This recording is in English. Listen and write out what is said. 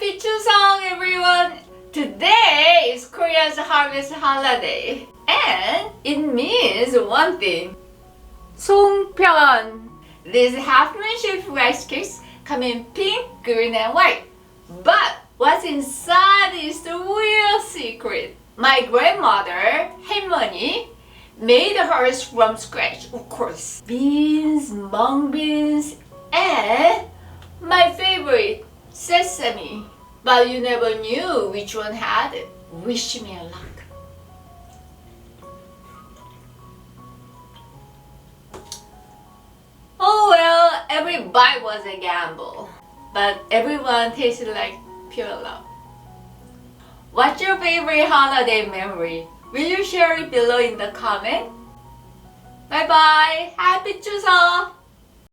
Happy Chuseok, everyone! Today is Korea's harvest holiday, and it means one thing: songpyeon. These half-moon shaped rice cakes come in pink, green, and white. But what's inside is the real secret. My grandmother, 할머니, made hers from scratch, of course. Beans, mung beans, and my favorite, sesame. But you never knew which one had it. Wish me luck. Oh well, every bite was a gamble. But everyone tasted like pure love. What's your favorite holiday memory? Will you share it below in the comment? Bye bye! Happy Chuseok!